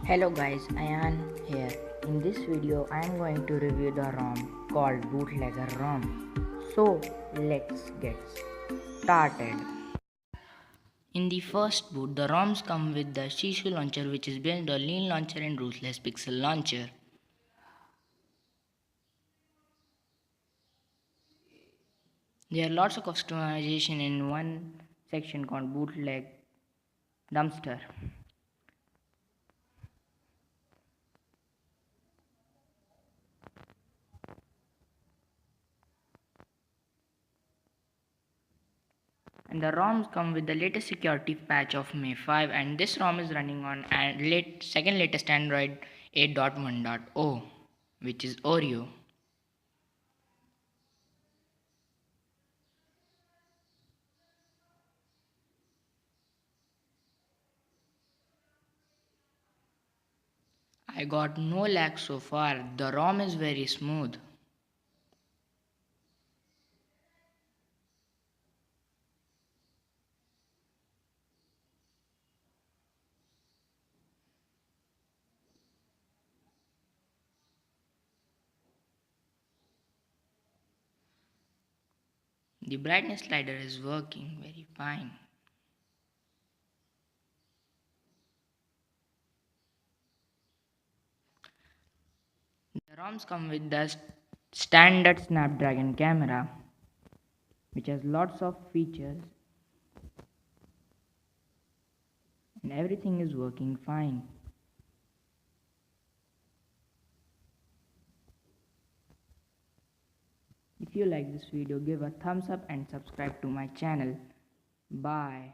Hello guys, Ayan here. In this video I am going to review the ROM called Bootlegger ROM. So let's get started. In the first boot, the ROMs come with the Shishu launcher, which is built on Lean launcher and Ruthless Pixel launcher. There are lots of customization in one section called Bootleg Dumpster. And the ROMs come with the latest security patch of May 5, and this ROM is running on second latest Android 8.1.0, which is Oreo. I got no lag so far. The ROM is very smooth. The brightness slider is working very fine. The ROMs come with the standard Snapdragon camera, which has lots of features, and everything is working fine. If you like this video, give a thumbs up and subscribe to my channel. Bye.